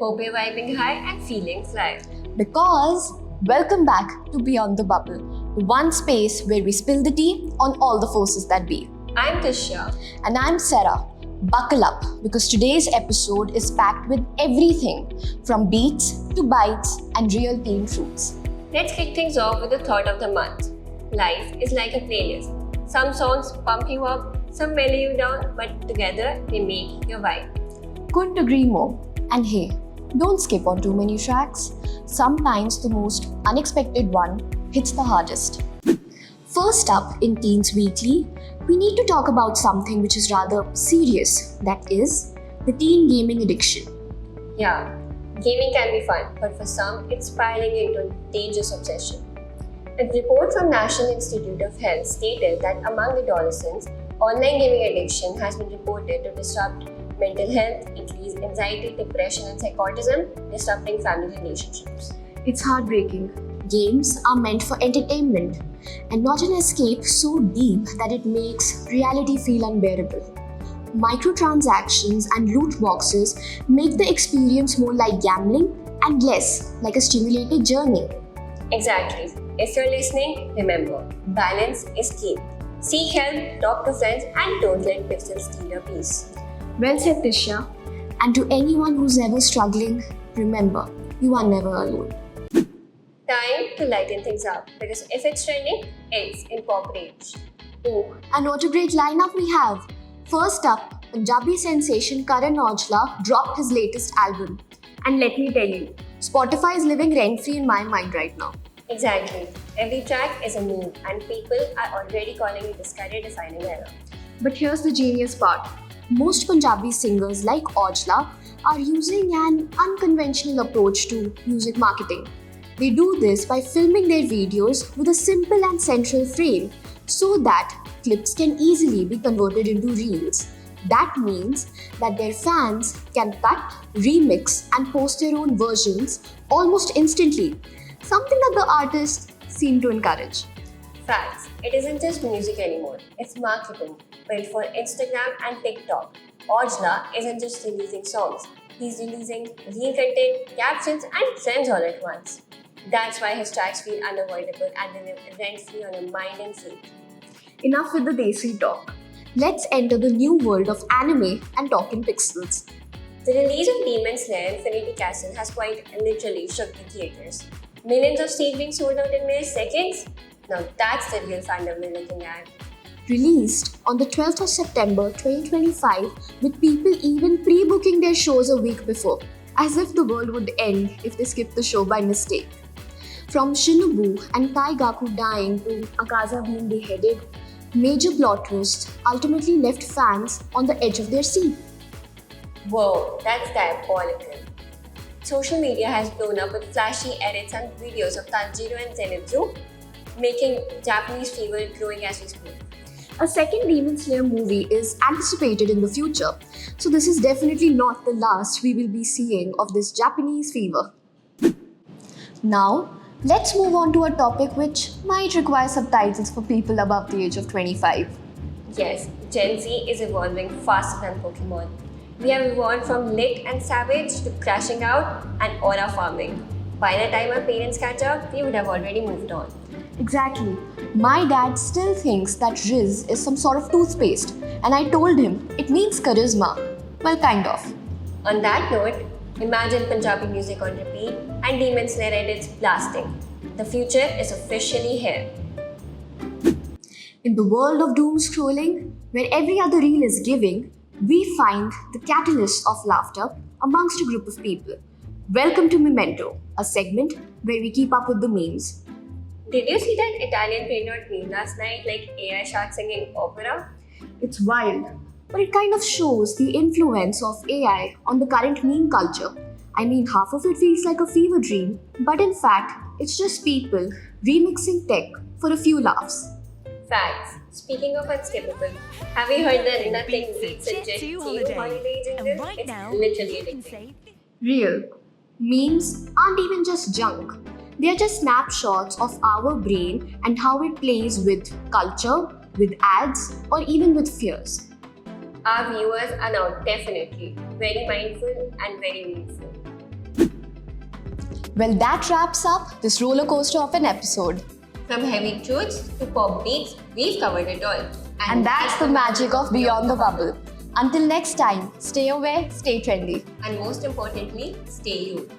Hope you're vibing high and feeling fly. Because welcome back to Beyond the Bubble, the one space where we spill the tea on all the forces that be. I'm Tisha. And I'm Sarah. Buckle up because today's episode is packed with everything from beats to bites and real teen fruits. Let's kick things off with the thought of the month. Life is like a playlist. Some songs pump you up, some mellow you down, but together they make your vibe. Couldn't agree more. And hey, don't skip on too many tracks. Sometimes the most unexpected one hits the hardest. First up in Teens Weekly, we need to talk about something which is rather serious, that is, the teen gaming addiction. Yeah, gaming can be fun, but for some, it's spiraling into a dangerous obsession. A report from National Institute of Health stated that among adolescents, online gaming addiction has been reported to disrupt mental health, increase anxiety, depression, and psychotism, disrupting family relationships. It's heartbreaking. Games are meant for entertainment and not an escape so deep that it makes reality feel unbearable. Microtransactions and loot boxes make the experience more like gambling and less like a stimulated journey. Exactly. If you're listening, remember, balance is key. Seek help, talk to friends, and don't let pixels steal your peace. Well said, Tisha. And to anyone who's ever struggling, remember, you are never alone. Time to lighten things up because if it's trending, it's in pop rage. Oh, and what a great lineup we have! First up, Punjabi sensation Karan Aujla dropped his latest album. And let me tell you, Spotify is living rent-free in my mind right now. Exactly. Every track is a move, and people are already calling it this career-defining era. But here's the genius part. Most Punjabi singers like Aujla are using an unconventional approach to music marketing. They do this by filming their videos with a simple and central frame so that clips can easily be converted into reels. That means that their fans can cut, remix, and post their own versions almost instantly, something that the artists seem to encourage. Facts. It isn't just music anymore. It's marketing, built for Instagram and TikTok. Aujla isn't just releasing songs. He's releasing reel content, captions, and trends all at once. That's why his tracks feel unavoidable and they live rent-free on your mind and feet. Enough with the desi talk. Let's enter the new world of anime and talk in pixels. The release of Demon Slayer Infinity Castle has quite literally shook the theaters. Millions of seats being sold out in mere seconds? Now that's the real fandom we're looking at. Released on the 12th of September 2025, with people even pre-booking their shows a week before, as if the world would end if they skipped the show by mistake. From Shinobu and Taigaku dying to Akaza being beheaded, major plot twists ultimately left fans on the edge of their seat. Whoa, that's diabolical. Social media has blown up with flashy edits and videos of Tanjiro and Zenitsu, making Japanese fever growing as we speak. A second Demon Slayer movie is anticipated in the future, so this is definitely not the last we will be seeing of this Japanese fever. Now, let's move on to a topic which might require subtitles for people above the age of 25. Yes, Gen Z is evolving faster than Pokemon. We have evolved from lit and savage to crashing out and aura farming. By the time our parents catch up, we would have already moved on. Exactly. My dad still thinks that Riz is some sort of toothpaste, and I told him it means charisma. Well, kind of. On that note, imagine Punjabi music on repeat and Demon Slayer edits blasting. The future is officially here. In the world of doom scrolling, where every other reel is giving, we find the catalyst of laughter amongst a group of people. Welcome to Memento, a segment where we keep up with the memes. Did you see that Italian trainer meme last night, like AI shark singing opera? It's wild, but it kind of shows the influence of AI on the current meme culture. I mean, half of it feels like a fever dream, but in fact, it's just people remixing tech for a few laughs. Facts. Speaking of unskippable, have you heard that nothing beats a Jet 2 holiday jingle? It's literally addicting. Real. Memes aren't even just junk. They are just snapshots of our brain and how it plays with culture, with ads, or even with fears. Our viewers are now definitely very mindful and very meaningful. Well, that wraps up this roller coaster of an episode. From heavy truths to pop beats, we've covered it all. And that's the magic of Beyond the Bubble. Until next time, stay aware, stay trendy. And most importantly, stay you.